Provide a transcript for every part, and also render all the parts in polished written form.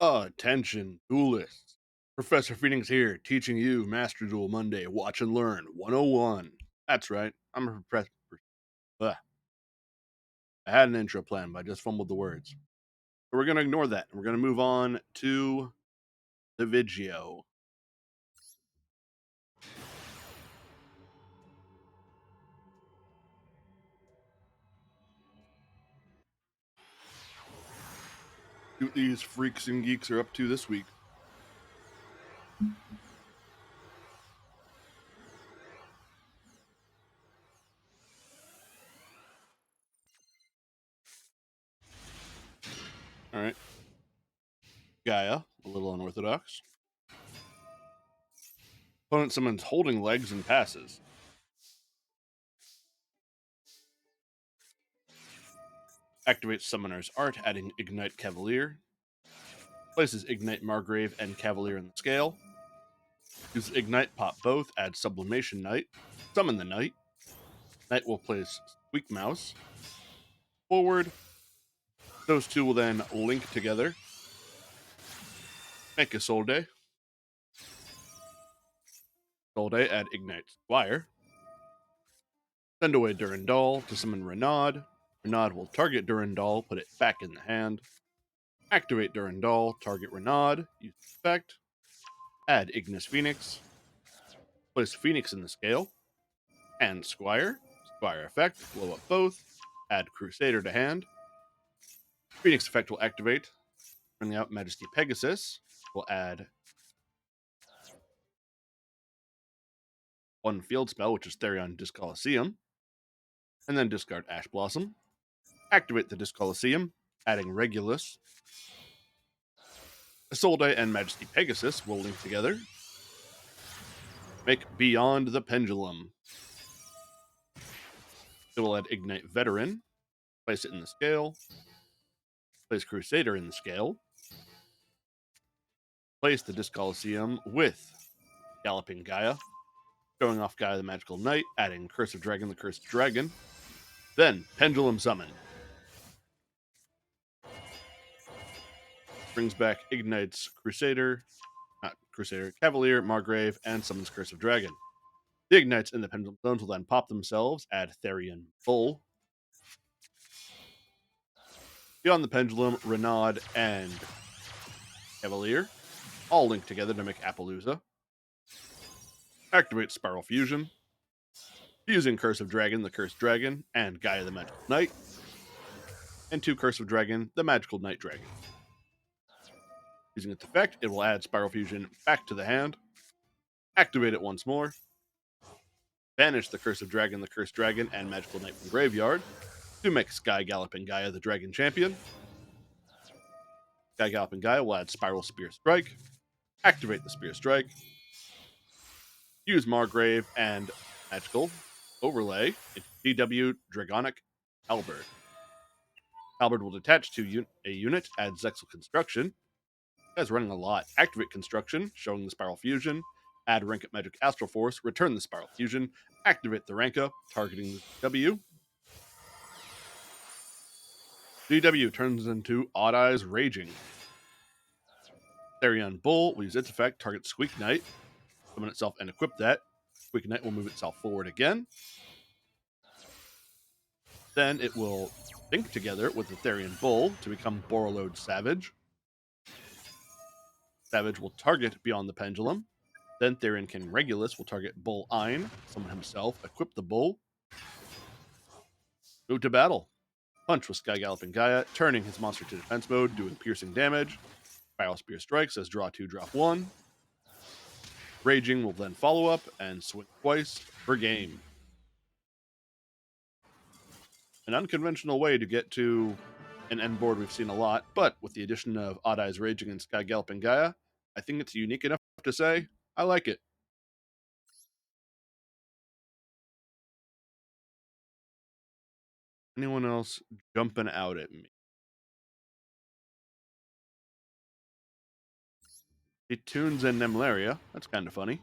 Attention, duelists. Professor Phoenix here, teaching you Master Duel Monday Watch and Learn 101. That's right, I'm a professor. I had an intro plan, but I just fumbled the words. So we're going to ignore that, and we're going to move on to the video. See what these freaks and geeks are up to this week. All right. Gaia, a little unorthodox. Opponent summons holding legs and passes. Activates Summoner's Art, adding Ignite Cavalier. Places Ignite Margrave and Cavalier in the scale. Use Ignite, pop both, add Sublimation Knight. Summon the Knight. Knight will place Squeak Mouse. Forward. Those two will then link together. Make a Solde. Solde, add Ignite Squire. Send away Durandal to summon Renaud. Renaud will target Durandal, put it back in the hand. Activate Durandal, target Renaud, use effect. Add Ignis Phoenix. Place Phoenix in the scale. And Squire. Squire effect, blow up both. Add Crusader to hand. Phoenix effect will activate. Bring out Majesty Pegasus. We'll add one field spell, which is Therion Disc Coliseum. And then discard Ash Blossom. Activate the Disc Coliseum, adding Regulus. Isolde and Majesty Pegasus will link together. Make Beyond the Pendulum. It will add Ignite Veteran. Place it in the scale. Place Crusader in the scale. Place the Disc Coliseum with Galloping Gaia. Showing off Gaia the Magical Knight, adding Curse of Dragon the Cursed Dragon. Then Pendulum Summon. Brings back Ignites Cavalier, Margrave, and summons Curse of Dragon. The Ignites in the Pendulum Zones will then pop themselves, add Therion Bull. Beyond the Pendulum, Renaud, and Cavalier all link together to make Appaloosa. Activate Spiral Fusion. Using Curse of Dragon, the Cursed Dragon, and Gaia the Magical Knight. And 2 Curse of Dragon, the Magical Knight Dragon. Using its effect, it will add Spiral Fusion back to the hand. Activate it once more. Banish the Curse of Dragon, the Cursed Dragon, and Magical Knight from Graveyard to make Sky Galloping Gaia the Dragon Champion. Sky Galloping Gaia will add Spiral Spear Strike. Activate the Spear Strike. Use Margrave and Magical Overlay into DW Dragonic Halberd. Halberd will detach to a unit, add Zexal Construction. You guys are running a lot. Activate Construction, showing the Spiral Fusion. Add Rank Up Magic Astral Force, return the Spiral Fusion. Activate the rank up, targeting the W. DW turns into Odd Eyes Raging. Therion Bull will use its effect, target Squeak Knight, summon itself and equip that. Squeak Knight will move itself forward again. Then it will link together with the Therion Bull to become Borreload Savage. Savage will target Beyond the Pendulum. Then Therion King Regulus will target Bull Ein, summon himself, equip the Bull. Move to battle. Punch with Sky Galloping Gaia, turning his monster to defense mode, doing piercing damage. Spiral Spear Strike says draw 2, drop 1. Raging will then follow up and swing twice per game. An unconventional way to get to an end board we've seen a lot, but with the addition of Odd Eyes Raging and Sky Galloping Gaia, I think it's unique enough to say I like it. Anyone else jumping out at me? It tunes in Nemlaria. That's kind of funny.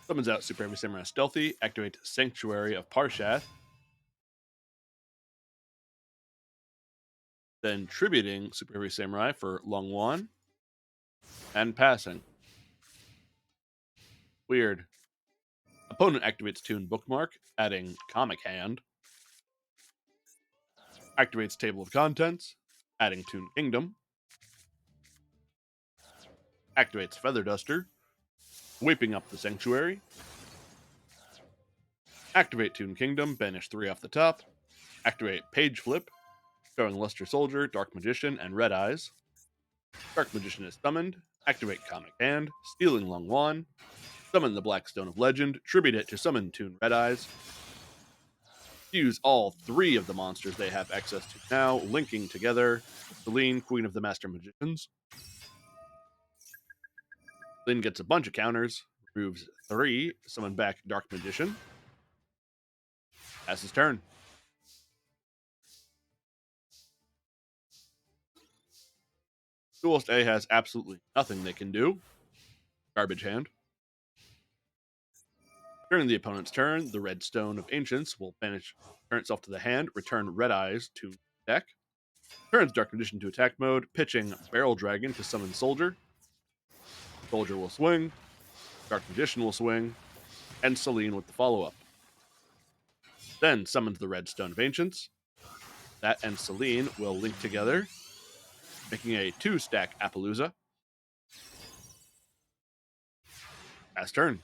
Summons out Super Heavy Samurai Stealthy. Activate Sanctuary of Parshath. Then tributing Super Heavy Samurai for Long Wan. And passing. Weird. Opponent activates Toon Bookmark, adding Comic Hand. Activates Table of Contents, adding Toon Kingdom. Activates Feather Duster, sweeping up the Sanctuary. Activate Toon Kingdom, banish 3 off the top. Activate Page Flip, showing Luster Soldier, Dark Magician, and Red Eyes. Dark Magician is summoned. Activate Comic Hand, stealing Long Wan. Summon the Black Stone of Legend, tribute it to summon Toon Red Eyes. Use all 3 of the monsters they have access to now, linking together. Celine, Queen of the Master Magicians. Celine gets a bunch of counters, removes 3, summon back Dark Magician. That's his turn. Duelist A has absolutely nothing they can do. Garbage hand. During the opponent's turn, the Red Stone of Ancients will banish, turn itself to the hand, return Red Eyes to deck. Turns Dark Magician to attack mode, pitching Barrel Dragon to summon Soldier. Soldier will swing, Dark Magician will swing, and Celine with the follow-up. Then summons the Red Stone of Ancients. That and Celine will link together, making a 2-stack Appaloosa. Pass turn.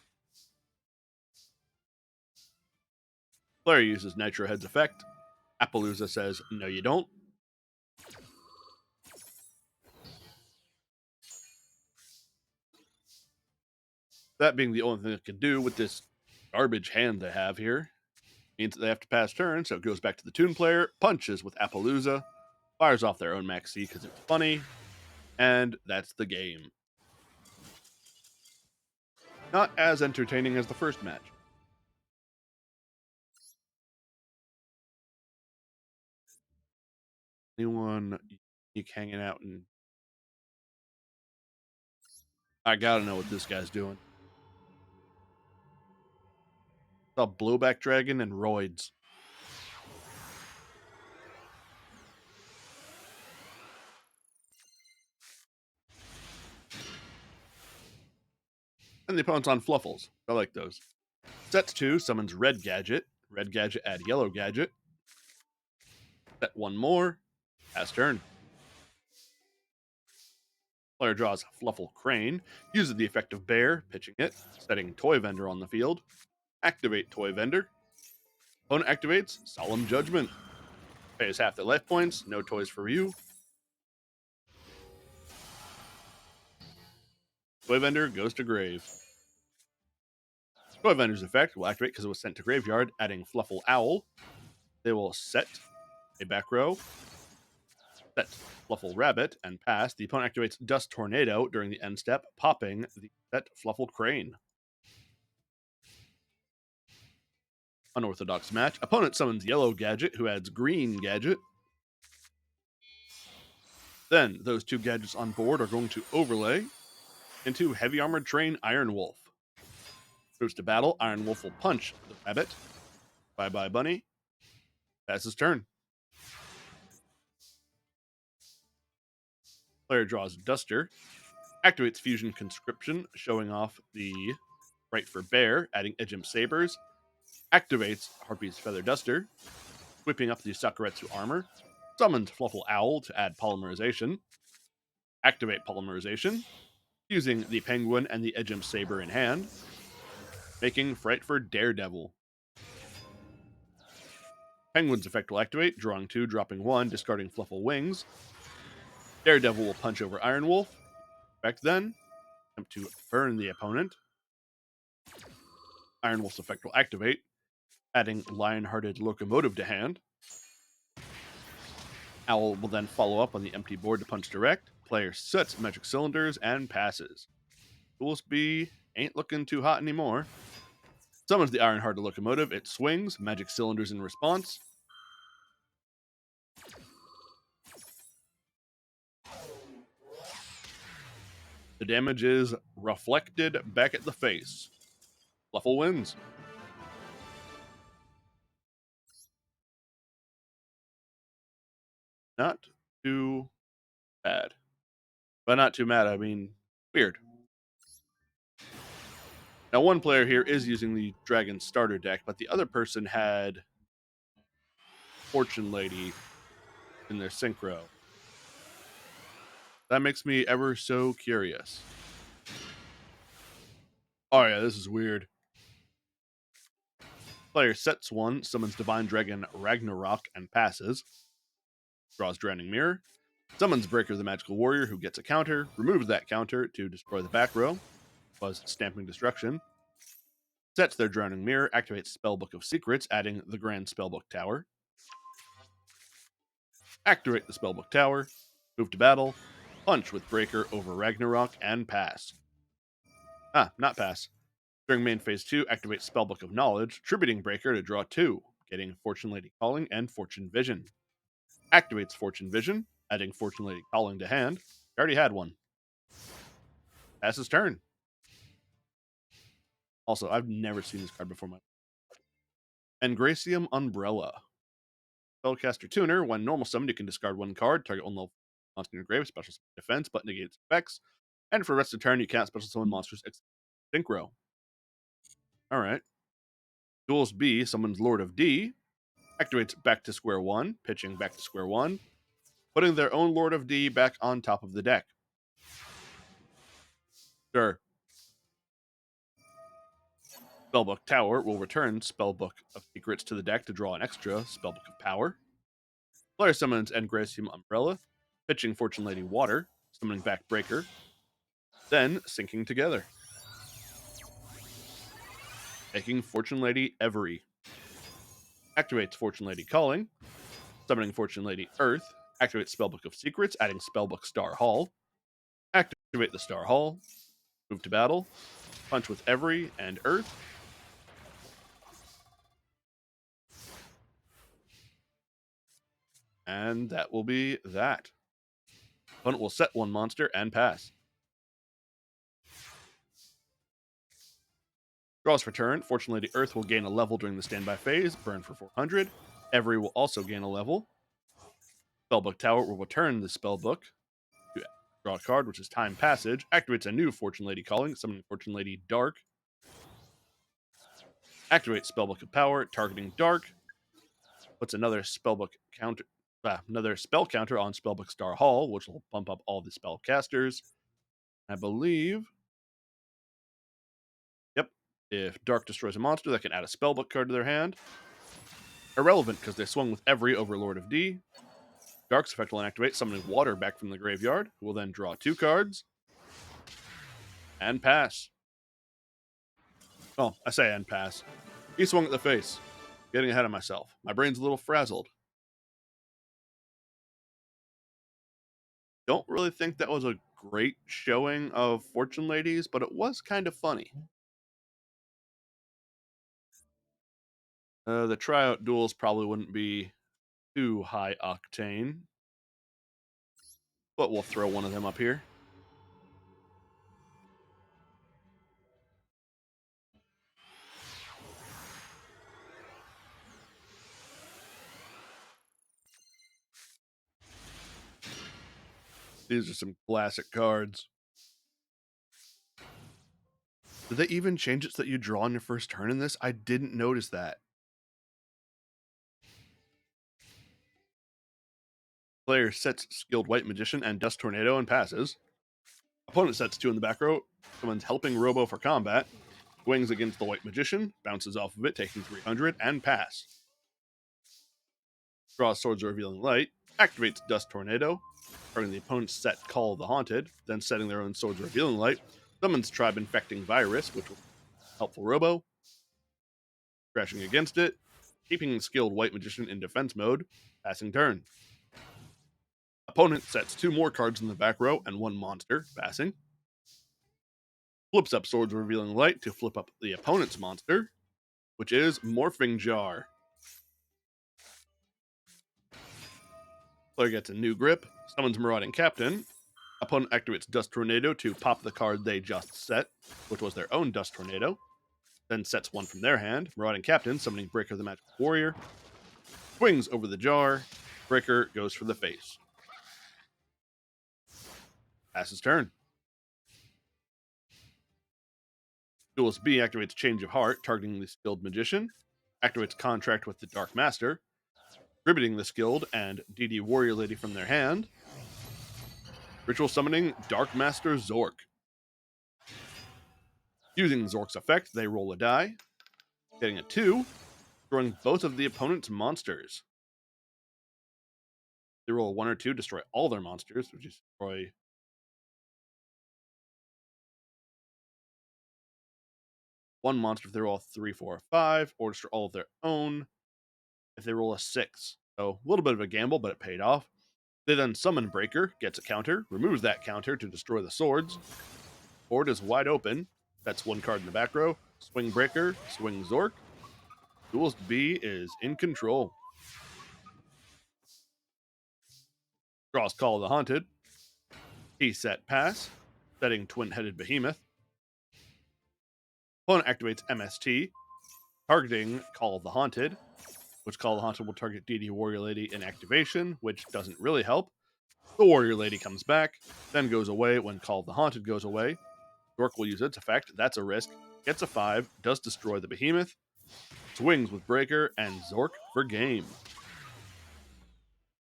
Player uses Nitro Head's effect. Appaloosa says, no you don't. That being the only thing it can do with this garbage hand they have here, means that they have to pass turn, so it goes back to the Toon player, punches with Appaloosa, fires off their own Max C because it's funny, and that's the game. Not as entertaining as the first match. Anyone unique hanging out and I gotta know what this guy's doing. Saw Blowback Dragon and Roids. And the opponent's on Fluffles. I like those. Sets 2 summons Red Gadget. Red Gadget add Yellow Gadget. Set 1 more. Pass turn. Player draws Fluffle Crane. Uses the effect of Bear, pitching it. Setting Toy Vendor on the field. Activate Toy Vendor. Opponent activates Solemn Judgment. Pays half their life points. No toys for you. Toy Vendor goes to grave. Toy Vendor's effect will activate because it was sent to graveyard, adding Fluffle Owl. They will set a back row, set Fluffle Rabbit, and pass. The opponent activates Dust Tornado during the end step, popping the set Fluffle Crane. Unorthodox match. Opponent summons Yellow Gadget, who adds Green Gadget. Then those 2 gadgets on board are going to overlay into Heavy Armored Train Iron Wolf. Moves to battle. Iron Wolf will punch the rabbit. Bye-bye, bunny. Passes turn. Player draws Duster. Activates Fusion Conscription, showing off the right for Bear, adding Edgem Sabers. Activates Harpy's Feather Duster, whipping up the Sakuretsu armor. Summons Fluffle Owl to add Polymerization. Activate Polymerization, using the Penguin and the Edgem Saber in hand, making Fright for Daredevil. Penguin's effect will activate, drawing 2, dropping 1, discarding Fluffle Wings. Daredevil will punch over Iron Wolf. Effect then, attempt to burn the opponent. Iron Wolf's effect will activate, adding Lionhearted Locomotive to hand. Owl will then follow up on the empty board to punch direct. Player sets Magic Cylinders and passes. Duelist B ain't looking too hot anymore. Summons the Ironhearted Locomotive. It swings. Magic Cylinders in response. The damage is reflected back at the face. Fluffle wins. Not too bad. By not too mad, I mean weird. Now, one player here is using the Dragon starter deck, but the other person had Fortune Lady in their synchro. That makes me ever so curious. Oh yeah, this is weird. Player sets one, summons Divine Dragon Ragnarok and passes. Draws Drowning Mirror. Summons Breaker the Magical Warrior, who gets a counter. Removes that counter to destroy the back row. Was Stamping Destruction. Sets their Drowning Mirror. Activates Spellbook of Secrets, adding the Grand Spellbook Tower. Activate the Spellbook Tower. Move to battle. Punch with Breaker over Ragnarok and pass. Not pass. During main phase 2, activate Spellbook of Knowledge, tributing Breaker to draw 2, getting Fortune Lady Calling and Fortune Vision. Activates Fortune Vision, adding Fortune Lady Calling to hand. I already had one. Passes turn. Also, I've never seen this card before. Engracium Umbrella. Spellcaster Tuner. When normal summoned, you can discard one card, target one level monster in your grave, special defense, but negates effects. And for the rest of the turn, you can't special summon monsters synchro. Alright. Duels B summons Lord of D. Activates back to square one, pitching back to square one, putting their own Lord of D back on top of the deck. Sure. Spellbook Tower will return Spellbook of Secrets to the deck to draw an extra Spellbook of Power. Player summons Engracium Umbrella, pitching Fortune Lady Water, summoning back Breaker, then syncing together, making Fortune Lady Every. Activates Fortune Lady Calling, summoning Fortune Lady Earth, activates Spellbook of Secrets, adding Spellbook Star Hall, activate the Star Hall, move to battle, punch with Every and Earth, and that will be that. Opponent will set one monster and pass. Draws for turn. Fortunately, the Earth will gain a level during the standby phase, burn for 400. Every will also gain a level. Spellbook Tower will return the spellbook to draw a card, which is Time Passage. Activates a new Fortune Lady Calling, summoning Fortune Lady Dark. Activates Spellbook of Power, targeting Dark. Puts another spellbook counter, another spell counter on Spellbook Star Hall, which will bump up all the spellcasters. I believe. Yep. If Dark destroys a monster, that can add a spellbook card to their hand. Irrelevant because they swung with every Overlord of D. Dark's effect will activate, summoning Water back from the graveyard, who will then draw 2 cards and pass. Oh, I say and pass. He swung at the face. Getting ahead of myself. My brain's a little frazzled. Don't really think that was a great showing of Fortune Ladies, but it was kind of funny. The tryout duels probably wouldn't be too high octane, but we'll throw one of them up here. These are some classic cards. Did they even change it so that you draw on your first turn in this? I didn't notice that. Player sets Skilled White Magician and Dust Tornado and passes. Opponent sets 2 in the back row. Someone's helping Robo for combat. Swings against the White Magician, bounces off of it, taking 300, and pass. Draws Swords of Revealing Light, activates Dust Tornado, targeting the opponent's set Call of the Haunted, then setting their own Swords of Revealing Light, summons Tribe Infecting Virus, which will helpful Robo, crashing against it, keeping Skilled White Magician in defense mode, passing turn. Opponent sets 2 more cards in the back row and 1 monster, passing. Flips up Swords of Revealing Light to flip up the opponent's monster, which is Morphing Jar. Player gets a new grip, summons Marauding Captain. Opponent activates Dust Tornado to pop the card they just set, which was their own Dust Tornado. then sets one from their hand. Marauding Captain, summoning Breaker the Magic Warrior, swings over the jar. Breaker goes for the face. Passes turn. Duelist B activates Change of Heart, targeting the skilled magician. Activates Contract with the Dark Master, riveting the skilled and DD Warrior Lady from their hand. Ritual summoning Dark Master Zork. Using Zork's effect, they roll a die, getting a 2, destroying both of the opponent's monsters. They roll a 1 or 2, destroy all their monsters, which is destroy one monster if they roll a 3, 4, or 5, or destroy all of their own if they roll a 6. So a little bit of a gamble, but it paid off. They then summon Breaker, gets a counter, removes that counter to destroy the swords. Board is wide open. That's one card in the back row. Swing Breaker, swing Zork. Duelist B is in control. Draws Call of the Haunted. He set pass, setting Twin-Headed Behemoth. Opponent activates MST, targeting Call of the Haunted, which Call of the Haunted will target DD Warrior Lady in activation, which doesn't really help. The Warrior Lady comes back, then goes away when Call of the Haunted goes away. Zork will use its effect, that's a risk, gets a 5, does destroy the Behemoth, swings with Breaker, and Zork for game.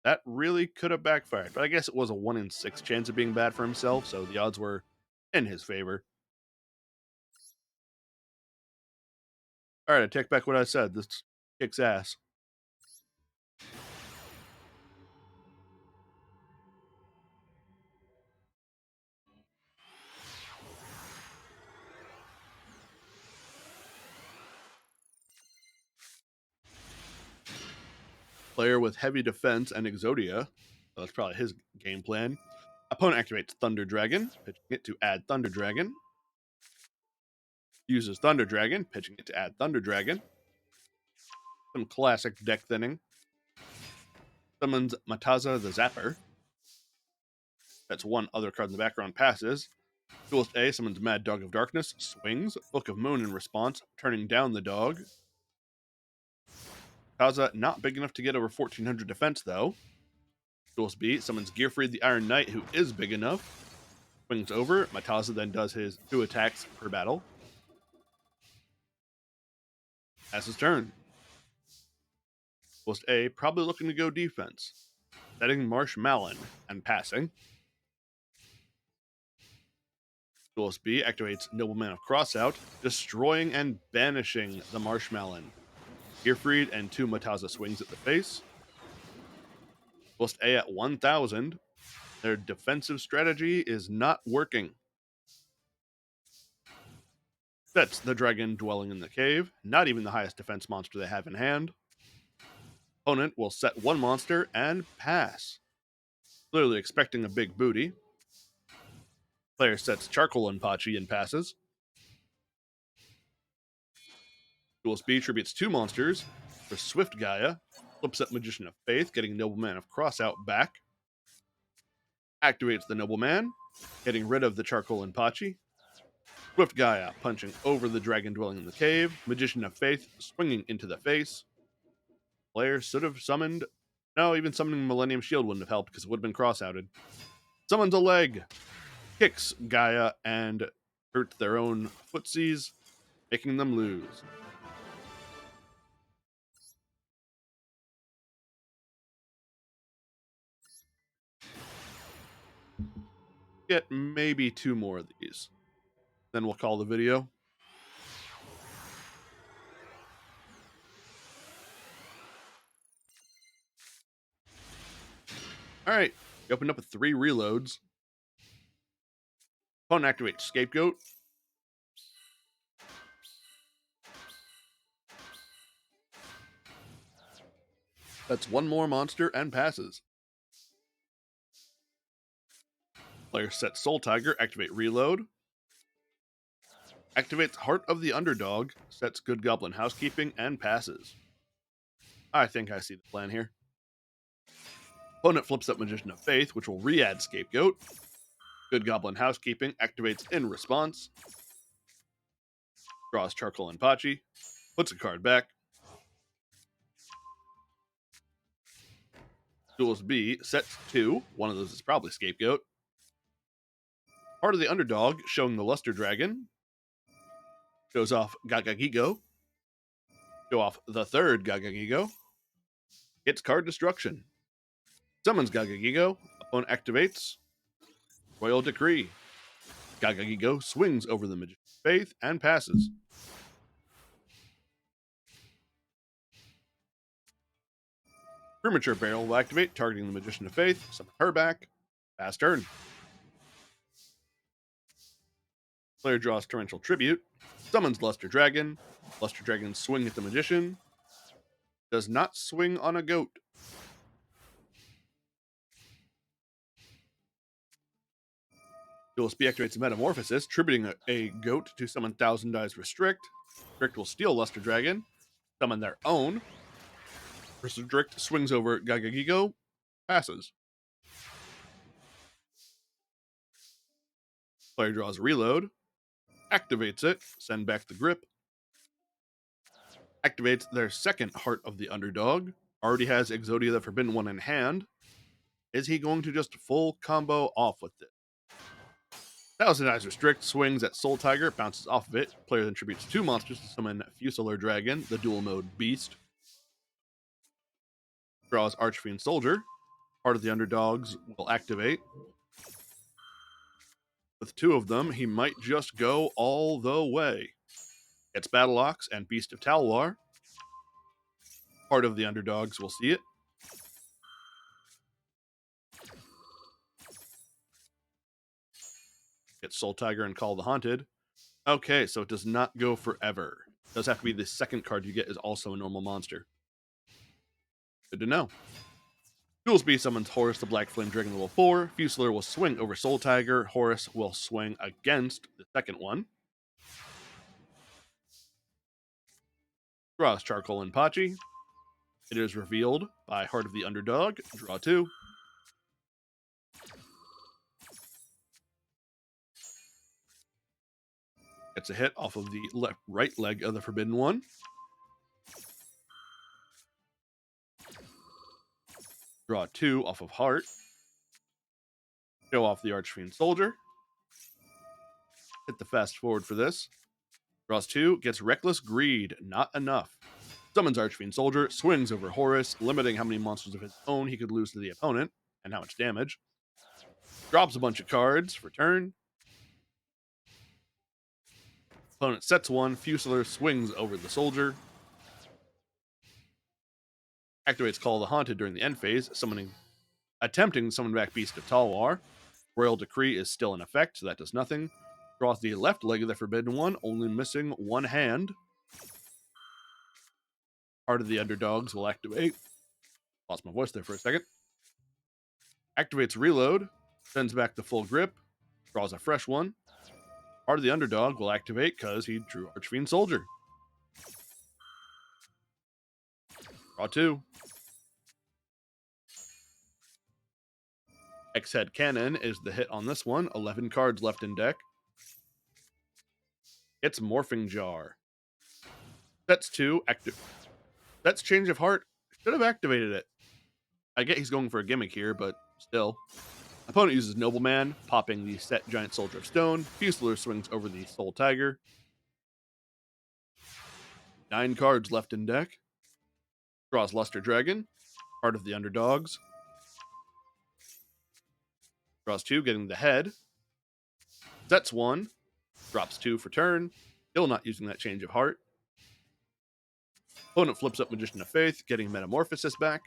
That really could have backfired, but I guess it was a 1 in 6 chance of being bad for himself, so the odds were in his favor. Alright, I take back what I said. This kicks ass. Player with heavy defense and Exodia. So that's probably his game plan. Opponent activates Thunder Dragon, pitching it to add Thunder Dragon. Uses Thunder Dragon, pitching it to add Thunder Dragon. Some classic deck thinning. Summons Mataza the Zapper. That's one other card in the background, passes. Duelist A summons Mad Dog of Darkness, swings. Book of Moon in response, turning down the dog. Mataza not big enough to get over 1400 defense, though. Duelist B summons Gearfried the Iron Knight, who is big enough. Swings over. Mataza then does his 2 attacks per battle. That's his turn. Duelist A probably looking to go defense. Setting Marsh Malin and passing. Duelist B activates Nobleman of Crossout, destroying and banishing the Marshmallow. Gearfried and 2 Mataza swings at the face. Duelist A at 1000. Their defensive strategy is not working. Sets the dragon dwelling in the cave, not even the highest defense monster they have in hand. Opponent will set 1 monster and pass. Clearly expecting a big booty. Player sets Charcoal Unpachi and passes. Duelist B tributes 2 monsters for Swift Gaia. Flips up Magician of Faith, getting Nobleman of Crossout back. Activates the Nobleman, getting rid of the Charcoal Unpachi. Swift Gaia punching over the dragon dwelling in the cave. Magician of Faith swinging into the face. Player should have summoned. No, even summoning Millennium Shield wouldn't have helped because it would have been cross-outed. Summons a leg, kicks Gaia, and hurt their own footsies, making them lose. Get maybe 2 more of these. Then we'll call the video. Alright, we opened up with 3 reloads. Opponent activates Scapegoat. That's 1 more monster and passes. Player sets Soul Tiger, activate Reload. Activates Heart of the Underdog, sets Good Goblin Housekeeping, and passes. I think I see the plan here. Opponent flips up Magician of Faith, which will re-add Scapegoat. Good Goblin Housekeeping activates in response. Draws Charcoal and Pachi. Puts a card back. Duels B. Sets 2. One of those is probably Scapegoat. Part of the underdog, showing the Luster Dragon. Shows off Gagagigo. Show off the third Gagagigo. Hits card destruction. Summons Gagagigo. Opponent activates. Royal Decree. Gagagigo swings over the Magician's Faith and passes. Premature Barrel will activate, targeting the Magician of Faith. Summon her back. Pass turn. Player draws Torrential Tribute. Summons Luster Dragon. Luster Dragon swing at the Magician. Does not swing on a goat. Duel SP activates Metamorphosis, tributing a goat to summon Thousand Eyes Restrict. Restrict will steal Luster Dragon, summon their own. Restrict swings over Gagagigo, passes. Player draws Reload, activates it, send back the grip. Activates their second Heart of the Underdog. Already has Exodia the Forbidden One in hand. Is he going to just full combo off with it? Thousand Eyes Restrict swings at Soul Tiger, bounces off of it. Player then tributes 2 monsters to summon Fusilier Dragon, the dual mode Beast. Draws Archfiend Soldier. Part of the underdogs will activate. With 2 of them, he might just go all the way. Gets Battle Ox and Beast of Talwar. Part of the underdogs will see it. Gets Soul Tiger and Call the Haunted. Okay, so it does not go forever. It does have to be the second card you get is also a normal monster. Good to know. Duels B summons Horus the Black Flame Dragon level 4. Fusilier will swing over Soul Tiger. Horus will swing against the second one. Draws Charcoal and Pachi. It is revealed by Heart of the Underdog. Draw 2. Gets a hit off of the right leg of the Forbidden One. Draw 2 off of Heart. Show off the Archfiend Soldier. Hit the fast forward for this. Draws 2, gets Reckless Greed. Not enough. Summons Archfiend Soldier, swings over Horus, limiting how many monsters of his own he could lose to the opponent, and how much damage. Drops a bunch of cards for turn. Opponent sets 1, Fusilier swings over the Soldier. Activates Call of the Haunted during the end phase, attempting to summon back Beast of Talwar. Royal Decree is still in effect, so that does nothing. Draws the left leg of the Forbidden One, only missing 1 hand. Heart of the Underdogs will activate. Lost my voice there for a second. Activates Reload, sends back the full grip, draws a fresh one. Heart of the Underdog will activate because he drew Archfiend Soldier. Draw 2. X-Head Cannon is the hit on this one. 11 cards left in deck. It's Morphing Jar. Sets 2. That's Change of Heart. Should have activated it. I get he's going for a gimmick here, but still. Opponent uses Nobleman, popping the set Giant Soldier of Stone. Fusilier swings over the Soul Tiger. 9 cards left in deck. Draws Luster Dragon, Heart of the Underdogs. Draws 2, getting the head. Sets 1, drops 2 for turn. Still not using that Change of Heart. Opponent flips up Magician of Faith, getting Metamorphosis back.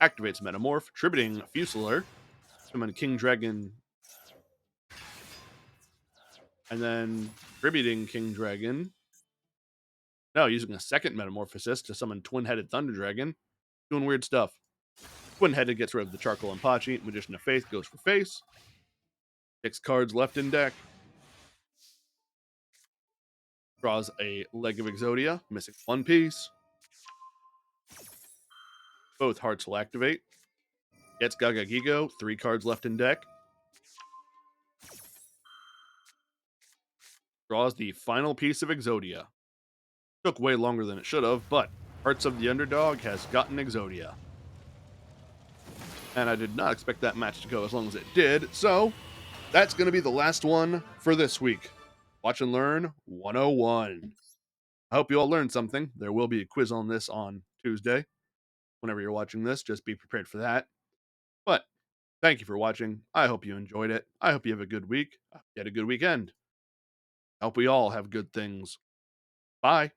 Activates Metamorph, tributing Fusilier. Summon King Dragon. And then tributing King Dragon. No, using a second Metamorphosis to summon Twin-Headed Thunder Dragon. Doing weird stuff. Twin-Headed gets rid of the Charcoal and Pachi. Magician of Faith goes for face. 6 cards left in deck. Draws a leg of Exodia, missing 1 piece. Both hearts will activate. Gets Gagagigo, 3 cards left in deck. draws the final piece of Exodia. Took way longer than it should have, but Hearts of the Underdog has gotten Exodia. And I did not expect that match to go as long as it did, so that's going to be the last one for this week. Watch and Learn 101. I hope you all learned something. There will be a quiz on this on Tuesday. Whenever you're watching this, just be prepared for that. But thank you for watching. I hope you enjoyed it. I hope you have a good week. I hope you had a good weekend. I hope we all have good things. Bye.